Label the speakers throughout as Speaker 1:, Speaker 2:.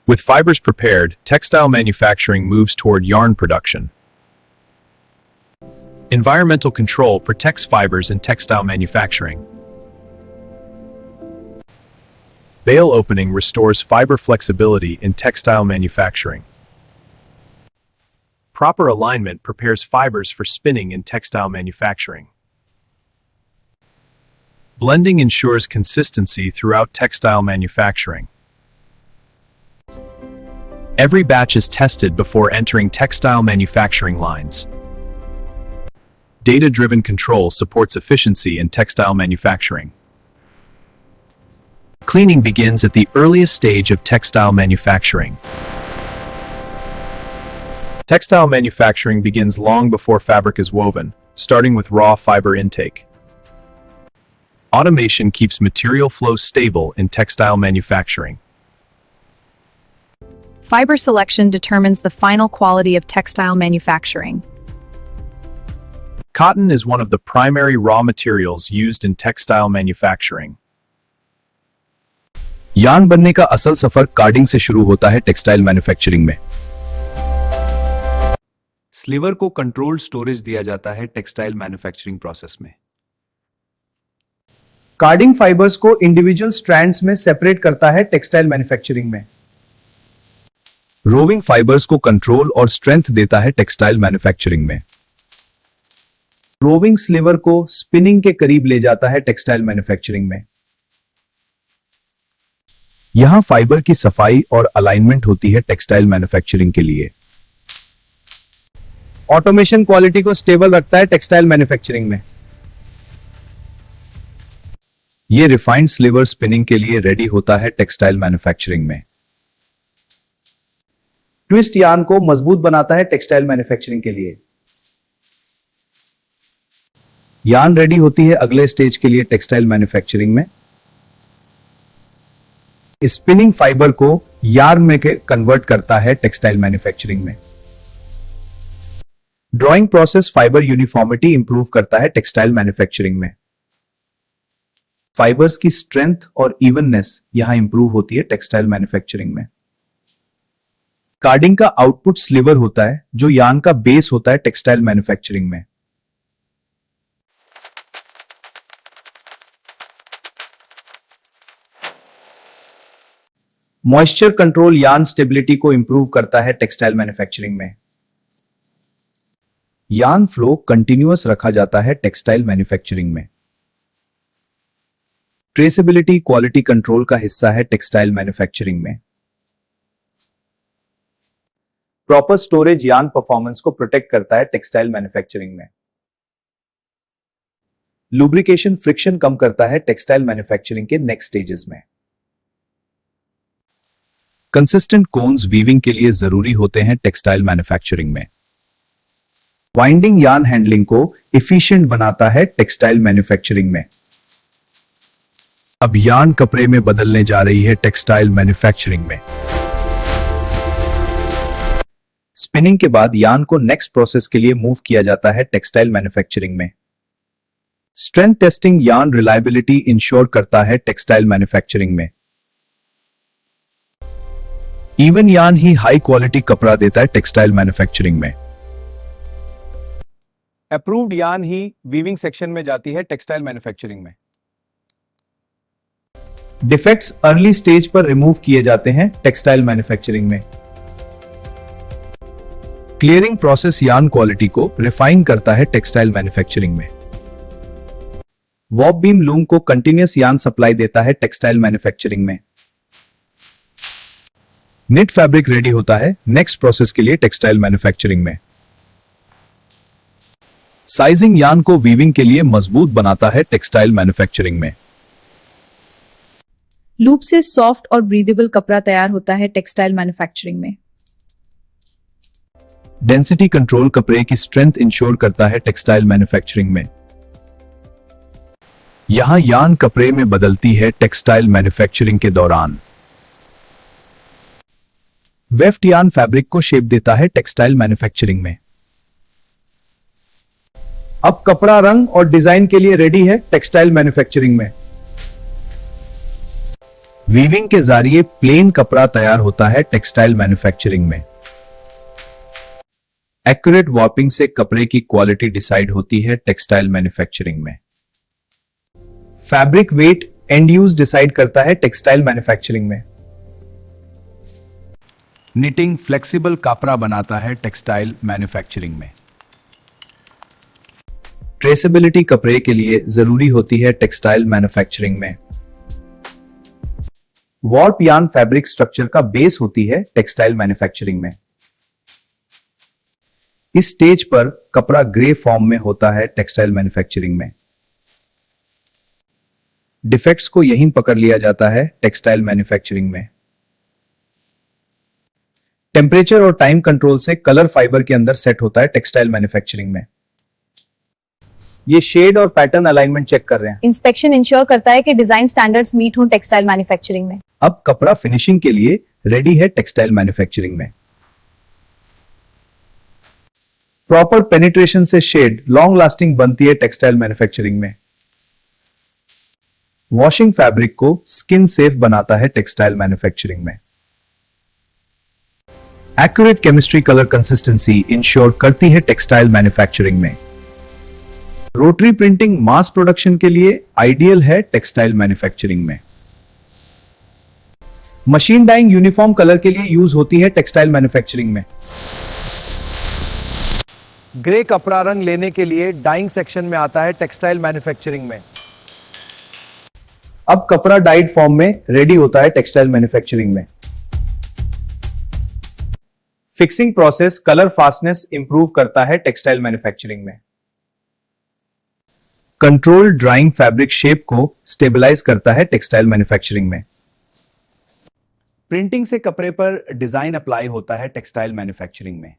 Speaker 1: With fibers prepared, textile manufacturing moves toward yarn production. Environmental control protects fibers in textile manufacturing. Bale opening restores fiber flexibility in textile manufacturing. Proper alignment prepares fibers for spinning in textile manufacturing. Blending ensures consistency throughout textile manufacturing. Every batch is tested before entering textile manufacturing lines. Data-driven control supports efficiency in textile manufacturing. Cleaning begins at the earliest stage of textile manufacturing. Textile manufacturing begins long before fabric is woven, starting with raw fiber intake. Automation keeps material flow stable in textile manufacturing.
Speaker 2: Fiber selection determines the final quality of textile manufacturing.
Speaker 1: Cotton is one of the primary raw materials used in textile manufacturing.
Speaker 3: Yarn बनने का असल सफर carding से शुरू होता है textile manufacturing में। स्लीवर को controlled storage दिया जाता है टेक्सटाइल मैन्युफैक्चरिंग प्रोसेस में।
Speaker 4: कार्डिंग फाइबर्स को इंडिविजुअल स्ट्रैंड्स में सेपरेट करता है टेक्सटाइल मैन्युफैक्चरिंग में।
Speaker 3: रोविंग फाइबर्स को कंट्रोल और स्ट्रेंथ देता है टेक्सटाइल मैन्युफैक्चरिंग में।
Speaker 4: रोविंग स्लीवर को स्पिनिंग के करीब ले जाता है टेक्सटाइल मैन्युफैक्चरिंग में।
Speaker 3: यहां फाइबर की सफाई और अलाइनमेंट होती है टेक्सटाइल मैन्युफैक्चरिंग के लिए।
Speaker 4: ऑटोमेशन क्वालिटी को स्टेबल रखता है टेक्सटाइल मैन्युफैक्चरिंग में।
Speaker 3: यह रिफाइंड स्लीवर स्पिनिंग के लिए रेडी होता है टेक्सटाइल मैन्युफैक्चरिंग में।
Speaker 4: ट्विस्ट यार्न को मजबूत बनाता है टेक्सटाइल मैन्युफैक्चरिंग के लिए।
Speaker 3: यार्न रेडी होती है अगले स्टेज के लिए टेक्सटाइल मैन्युफैक्चरिंग में।
Speaker 4: स्पिनिंग फाइबर को यार्न में कन्वर्ट करता है टेक्सटाइल मैन्युफैक्चरिंग में। Drawing process fibre uniformity improve करता है टेक्सटाइल मैन्युफैक्चरिंग में। फाइबर्स की स्ट्रेंथ और इवननेस यहां इंप्रूव होती है टेक्सटाइल मैन्युफैक्चरिंग में। कार्डिंग का आउटपुट स्लीवर होता है जो यार्न का बेस होता है टेक्सटाइल मैन्युफैक्चरिंग में। मॉइस्चर कंट्रोल यार्न स्टेबिलिटी को इंप्रूव करता है टेक्सटाइल मैन्युफैक्चरिंग में। यार्न फ्लो कंटिन्यूअस रखा जाता है टेक्सटाइल मैन्युफैक्चरिंग में। ट्रेसेबिलिटी क्वालिटी कंट्रोल का हिस्सा है टेक्सटाइल मैन्युफैक्चरिंग में। प्रॉपर स्टोरेज यार्न परफॉर्मेंस को प्रोटेक्ट करता है टेक्सटाइल मैन्युफैक्चरिंग में। लुब्रिकेशन फ्रिक्शन कम करता है टेक्सटाइल मैन्युफैक्चरिंग के नेक्स्ट स्टेजेस में।
Speaker 3: कंसिस्टेंट कोन्स वीविंग के लिए जरूरी होते हैं टेक्सटाइल मैन्युफैक्चरिंग में।
Speaker 4: वाइंडिंग यार्न हैंडलिंग को एफिशिएंट बनाता है टेक्सटाइल मैन्युफैक्चरिंग में।
Speaker 3: अब यार्न कपड़े में बदलने जा रही है टेक्सटाइल मैन्युफैक्चरिंग में।
Speaker 4: स्पिनिंग के बाद यार्न को नेक्स्ट प्रोसेस के लिए मूव किया जाता है टेक्सटाइल मैन्युफैक्चरिंग में। Strength testing yarn reliability ensure करता है टेक्सटाइल मैन्युफैक्चरिंग में।
Speaker 3: इवन यार्न ही हाई क्वालिटी कपड़ा देता है टेक्सटाइल मैन्युफैक्चरिंग में।
Speaker 4: अप्रूव्ड यार्न ही वीविंग सेक्शन में जाती है टेक्सटाइल मैन्युफैक्चरिंग में। डिफेक्ट्स अर्ली स्टेज पर रिमूव किए जाते हैं टेक्सटाइल मैन्युफैक्चरिंग में।
Speaker 3: क्लियरिंग प्रोसेस यार्न क्वालिटी को रिफाइन करता है टेक्सटाइल मैन्युफैक्चरिंग में।
Speaker 4: वॉब बीम लूम को कंटिन्यूअस यार्न सप्लाई देता है टेक्सटाइल मैन्युफैक्चरिंग में।
Speaker 3: निट फैब्रिक रेडी होता है नेक्स्ट प्रोसेस के लिए टेक्सटाइल मैन्युफैक्चरिंग में। साइजिंग यार्न को वीविंग के लिए मजबूत बनाता है टेक्सटाइल मैन्युफैक्चरिंग में।
Speaker 2: लूप से सॉफ्ट और ब्रीदेबल कपड़ा तैयार होता है टेक्सटाइल मैन्युफैक्चरिंग में।
Speaker 3: डेंसिटी कंट्रोल कपड़े की स्ट्रेंथ इंश्योर करता है टेक्सटाइल मैन्युफैक्चरिंग में। यहां यार्न कपड़े में बदलती है टेक्सटाइल मैन्युफैक्चरिंग के दौरान।
Speaker 4: वेफ्ट यार्न फैब्रिक को शेप देता है टेक्सटाइल मैन्युफैक्चरिंग में। अब कपड़ा रंग और डिजाइन के लिए रेडी है टेक्सटाइल मैन्युफैक्चरिंग में। वीविंग के जरिए प्लेन कपड़ा तैयार होता है टेक्सटाइल मैन्युफैक्चरिंग में। एक्यूरेट वार्पिंग से कपड़े की क्वालिटी डिसाइड होती है टेक्सटाइल मैन्युफैक्चरिंग में। Fabric weight and use decide करता है टेक्सटाइल मैन्युफैक्चरिंग में। निटिंग फ्लेक्सिबल कपड़ा बनाता है टेक्सटाइल मैन्युफैक्चरिंग में। ट्रेसेबिलिटी कपड़े के लिए जरूरी होती है टेक्सटाइल मैन्युफैक्चरिंग में। वॉर्प यार्न फैब्रिक स्ट्रक्चर का बेस होती है टेक्सटाइल मैन्युफैक्चरिंग में। इस स्टेज पर कपड़ा ग्रे फॉर्म में होता है टेक्सटाइल मैन्युफैक्चरिंग में। डिफेक्ट्स को यहीं पकड़ लिया जाता है टेक्सटाइल मैन्युफैक्चरिंग में। टेम्परेचर और टाइम कंट्रोल से कलर फाइबर के अंदर सेट होता है टेक्सटाइल मैन्युफैक्चरिंग में। ये शेड और पैटर्न अलाइनमेंट चेक कर रहे हैं।
Speaker 5: इंस्पेक्शन इंश्योर करता है कि डिजाइन स्टैंडर्ड्स मीट हों टेक्सटाइल मैन्युफैक्चरिंग में।
Speaker 4: अब कपड़ा फिनिशिंग के लिए रेडी है टेक्सटाइल मैन्युफैक्चरिंग में। प्रॉपर पेनिट्रेशन से शेड लॉन्ग लास्टिंग बनती है टेक्सटाइल मैन्युफैक्चरिंग में। वॉशिंग फैब्रिक को स्किन सेफ बनाता है टेक्सटाइल मैन्युफैक्चरिंग में। Accurate chemistry colour consistency ensure करती है टेक्सटाइल मैन्युफैक्चरिंग में। रोटरी प्रिंटिंग मास प्रोडक्शन के लिए आइडियल है टेक्सटाइल मैन्युफैक्चरिंग में। मशीन डाइंग यूनिफॉर्म कलर के लिए यूज होती है टेक्सटाइल मैन्युफैक्चरिंग में।
Speaker 6: ग्रे कपड़ा रंग लेने के लिए डाइंग सेक्शन में आता है टेक्सटाइल मैन्युफैक्चरिंग में।
Speaker 4: अब कपड़ा डाइड फॉर्म में रेडी होता है टेक्सटाइल मैन्युफैक्चरिंग में। Fixing process colour fastness improve करता है टेक्सटाइल मैन्युफैक्चरिंग में। कंट्रोल ड्राइंग फैब्रिक शेप को स्टेबलाइज करता है टेक्सटाइल मैन्युफैक्चरिंग में। प्रिंटिंग से कपड़े पर डिजाइन अप्लाई होता है टेक्सटाइल मैन्युफैक्चरिंग में।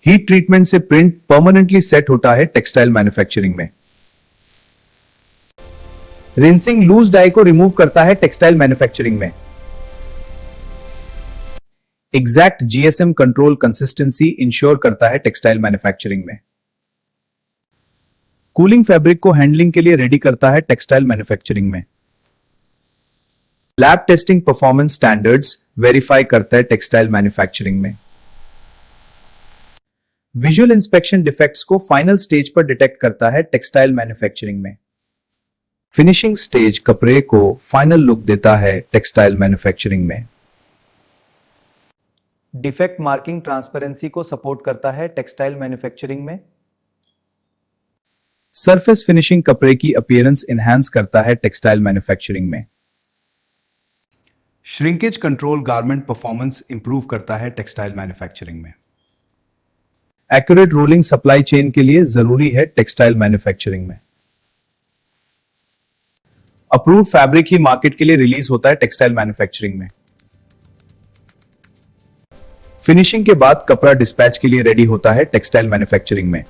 Speaker 4: हीट ट्रीटमेंट से प्रिंट परमानेंटली सेट होता है टेक्सटाइल मैन्युफैक्चरिंग में। रिंसिंग लूज डाई को रिमूव करता है टेक्सटाइल मैन्युफैक्चरिंग में। Exact GSM control consistency ensure करता है टेक्सटाइल मैन्युफैक्चरिंग में। कूलिंग फैब्रिक को हैंडलिंग के लिए रेडी करता है टेक्सटाइल मैन्युफैक्चरिंग में। Lab testing performance standards verify करता है टेक्सटाइल मैन्युफैक्चरिंग में। विजुअल इंस्पेक्शन डिफेक्ट्स को फाइनल स्टेज पर डिटेक्ट करता है टेक्सटाइल मैन्युफैक्चरिंग में। फिनिशिंग स्टेज कपड़े को फाइनल लुक देता है टेक्सटाइल मैन्युफैक्चरिंग में। डिफेक्ट मार्किंग ट्रांसपेरेंसी को सपोर्ट करता है टेक्सटाइल मैन्युफैक्चरिंग में। सरफेस फिनिशिंग कपड़े की अपीयरेंस एनहांस करता है टेक्सटाइल मैन्युफैक्चरिंग में। Shrinkage control garment performance improve करता है टेक्सटाइल मैन्युफैक्चरिंग में। एक्यूरेट रोलिंग सप्लाई चेन के लिए जरूरी है टेक्सटाइल मैन्युफैक्चरिंग में। अप्रूव फैब्रिक ही मार्केट के लिए रिलीज होता है टेक्सटाइल मैन्युफैक्चरिंग में। फिनिशिंग के बाद कपड़ा डिस्पैच के लिए रेडी होता है टेक्सटाइल मैन्युफैक्चरिंग में।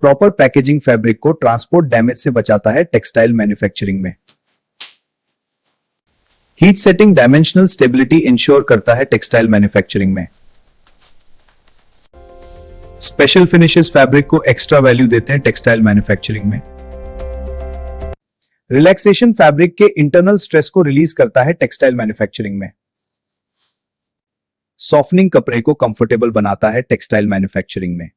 Speaker 4: प्रॉपर पैकेजिंग फैब्रिक को ट्रांसपोर्ट डैमेज से बचाता है टेक्सटाइल मैन्युफैक्चरिंग में। Heat setting dimensional stability ensure करता है टेक्सटाइल मैन्युफैक्चरिंग में। स्पेशल फिनिशेस फैब्रिक को एक्स्ट्रा वैल्यू देते हैं टेक्सटाइल मैन्युफैक्चरिंग में। रिलैक्सेशन फैब्रिक के इंटरनल स्ट्रेस को रिलीज करता है टेक्सटाइल मैन्युफैक्चरिंग में। सॉफ्टनिंग कपड़े को कंफर्टेबल बनाता है टेक्सटाइल मैन्युफैक्चरिंग में।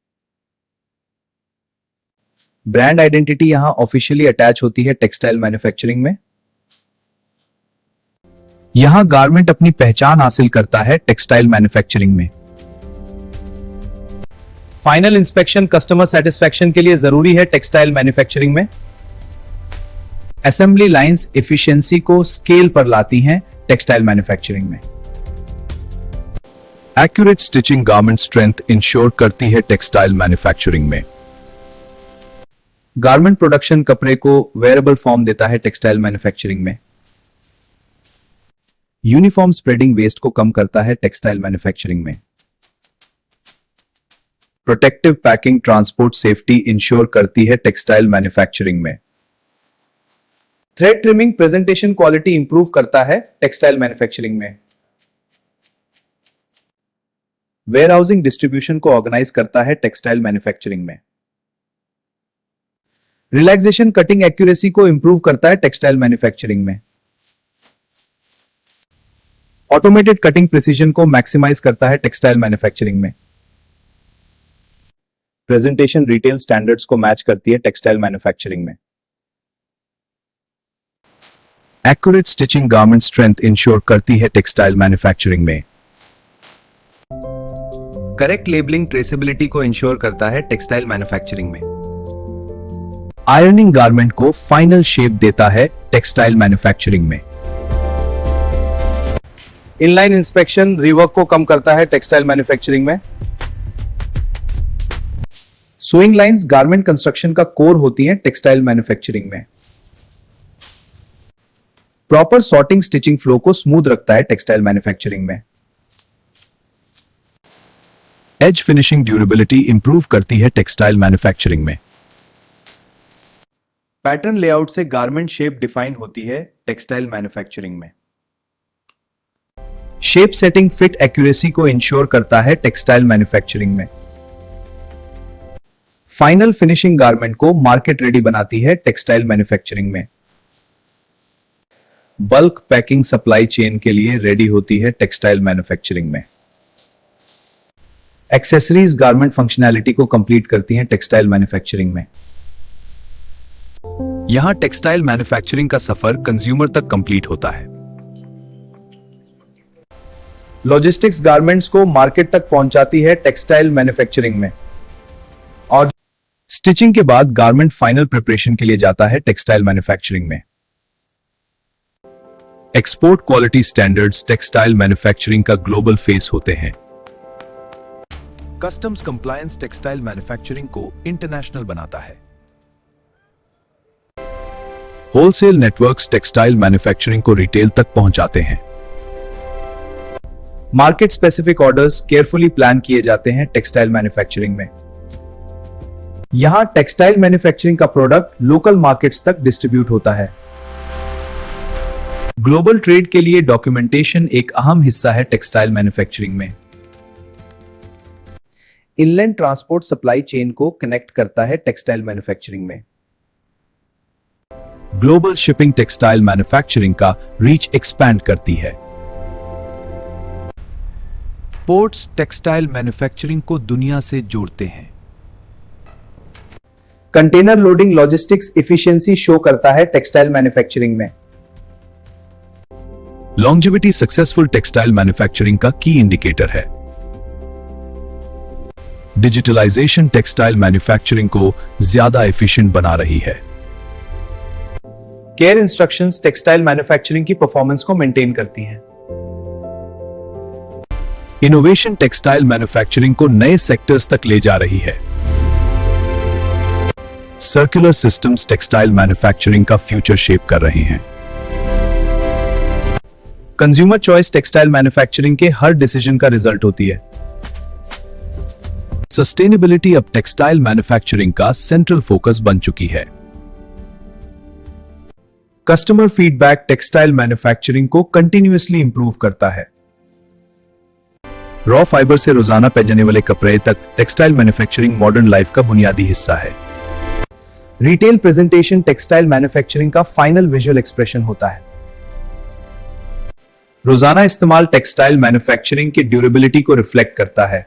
Speaker 4: ब्रांड आइडेंटिटी यहां ऑफिशियली अटैच होती है टेक्सटाइल मैन्युफैक्चरिंग में। यहां गारमेंट अपनी पहचान हासिल करता है टेक्सटाइल मैन्युफैक्चरिंग में। फाइनल इंस्पेक्शन कस्टमर सेटिस्फैक्शन के लिए जरूरी है टेक्सटाइल मैन्युफैक्चरिंग में। असेंबली लाइंस एफिशिएंसी को स्केल पर लाती हैं टेक्सटाइल मैन्युफैक्चरिंग में। Accurate stitching garment strength ensure करती है टेक्सटाइल मैन्युफैक्चरिंग में। गारमेंट प्रोडक्शन कपड़े को वेयरेबल फॉर्म देता है टेक्सटाइल मैन्युफैक्चरिंग में। यूनिफॉर्म स्प्रेडिंग वेस्ट को कम करता है टेक्सटाइल मैन्युफैक्चरिंग में। Protective packing transport safety ensure करती है टेक्सटाइल मैन्युफैक्चरिंग में। Thread trimming presentation quality improve करता है टेक्सटाइल मैन्युफैक्चरिंग में। वेयरहाउसिंग डिस्ट्रीब्यूशन को ऑर्गेनाइज करता है टेक्सटाइल मैन्युफैक्चरिंग में। रिलैक्सेशन कटिंग एक्यूरेसी को इंप्रूव करता है टेक्सटाइल मैन्युफैक्चरिंग में। ऑटोमेटेड कटिंग प्रिसीजन को मैक्सिमाइज करता है टेक्सटाइल मैन्युफैक्चरिंग में। प्रेजेंटेशन रिटेल स्टैंडर्ड्स को मैच करती है टेक्सटाइल मैन्युफैक्चरिंग में।
Speaker 1: Accurate stitching garment strength ensure करती है टेक्सटाइल मैन्युफैक्चरिंग में।
Speaker 4: करेक्ट लेबलिंग ट्रेसेबिलिटी को इंश्योर करता है टेक्सटाइल मैन्युफैक्चरिंग में।
Speaker 1: आयरनिंग गारमेंट को फाइनल शेप देता है टेक्सटाइल मैन्युफैक्चरिंग में।
Speaker 6: इनलाइन इंस्पेक्शन रिवर्क को कम करता है टेक्सटाइल मैन्युफैक्चरिंग में।
Speaker 4: सोइंग लाइंस गारमेंट कंस्ट्रक्शन का कोर होती हैं टेक्सटाइल मैन्युफैक्चरिंग में। प्रॉपर सॉर्टिंग स्टिचिंग फ्लो को स्मूथ रखता है टेक्सटाइल मैन्युफैक्चरिंग में।
Speaker 1: एज फिनिशिंग ड्यूरेबिलिटी इंप्रूव करती है टेक्सटाइल मैन्युफैक्चरिंग में।
Speaker 4: पैटर्न लेआउट से गारमेंट शेप डिफाइन होती है टेक्सटाइल मैन्युफैक्चरिंग में। शेप सेटिंग फिट एक्यूरेसी को इंश्योर करता है टेक्सटाइल मैन्युफैक्चरिंग में। फाइनल फिनिशिंग गारमेंट को मार्केट रेडी बनाती है टेक्सटाइल मैन्युफैक्चरिंग में। बल्क पैकिंग सप्लाई चेन के लिए रेडी होती है टेक्सटाइल मैन्युफैक्चरिंग में। एक्सेसरीज गारमेंट फंक्शनैलिटी को कंप्लीट करती हैं टेक्सटाइल मैन्युफैक्चरिंग में।
Speaker 1: यहां टेक्सटाइल मैन्युफैक्चरिंग का सफर कंज्यूमर तक कंप्लीट होता है।
Speaker 4: लॉजिस्टिक्स गारमेंट्स को मार्केट तक पहुंचाती है टेक्सटाइल मैन्युफैक्चरिंग में। और
Speaker 1: स्टिचिंग के बाद गारमेंट फाइनल प्रिपरेशन के लिए जाता है टेक्सटाइल मैन्युफैक्चरिंग में। Export quality standards textile manufacturing का ग्लोबल फेस होते हैं। कस्टम्स कंप्लायंस टेक्सटाइल मैन्युफैक्चरिंग को इंटरनेशनल बनाता है। होलसेल नेटवर्क्स टेक्सटाइल मैन्युफैक्चरिंग को रिटेल तक पहुंचाते हैं।
Speaker 4: Market specific orders carefully plan किए जाते हैं टेक्सटाइल मैन्युफैक्चरिंग में। यहां टेक्सटाइल मैन्युफैक्चरिंग का प्रोडक्ट लोकल मार्केट्स तक डिस्ट्रीब्यूट होता है। ग्लोबल ट्रेड के लिए डॉक्यूमेंटेशन एक अहम हिस्सा है टेक्सटाइल मैन्युफैक्चरिंग में। इनलैंड ट्रांसपोर्ट सप्लाई चेन को कनेक्ट करता है टेक्सटाइल मैन्युफैक्चरिंग में।
Speaker 1: ग्लोबल शिपिंग टेक्सटाइल मैन्युफैक्चरिंग का रीच एक्सपैंड करती है। पोर्ट्स टेक्सटाइल मैन्युफैक्चरिंग को दुनिया से जोड़ते हैं।
Speaker 4: Container loading logistics efficiency show करता है टेक्सटाइल मैन्युफैक्चरिंग में।
Speaker 1: लॉन्जेविटी सक्सेसफुल टेक्सटाइल मैन्युफैक्चरिंग का की इंडिकेटर है। डिजिटलाइजेशन टेक्सटाइल मैन्युफैक्चरिंग को ज्यादा एफिशिएंट बना रही है।
Speaker 4: केयर इंस्ट्रक्शंस टेक्सटाइल मैन्युफैक्चरिंग की परफॉर्मेंस को मेंटेन करती हैं।
Speaker 1: इनोवेशन टेक्सटाइल मैन्युफैक्चरिंग को नए सेक्टर्स तक ले जा रही है। सर्कुलर सिस्टम्स टेक्सटाइल मैन्युफैक्चरिंग का फ्यूचर शेप कर रहे हैं।
Speaker 4: कंज्यूमर चॉइस टेक्सटाइल मैन्युफैक्चरिंग के हर डिसीजन का रिजल्ट होती है।
Speaker 1: सस्टेनेबिलिटी अब टेक्सटाइल मैन्युफैक्चरिंग का सेंट्रल फोकस बन चुकी है।
Speaker 4: कस्टमर फीडबैक टेक्सटाइल मैन्युफैक्चरिंग को कंटिन्यूअसली इंप्रूव करता है।
Speaker 1: रॉ फाइबर से रोजाना पहनने वाले कपड़े तक टेक्सटाइल मैन्युफैक्चरिंग मॉडर्न लाइफ का बुनियादी हिस्सा है।
Speaker 4: रिटेल प्रेजेंटेशन टेक्सटाइल मैन्युफैक्चरिंग का फाइनल विजुअल एक्सप्रेशन होता है। रोजाना इस्तेमाल टेक्सटाइल मैन्युफैक्चरिंग की ड्यूरेबिलिटी को रिफ्लेक्ट करता है।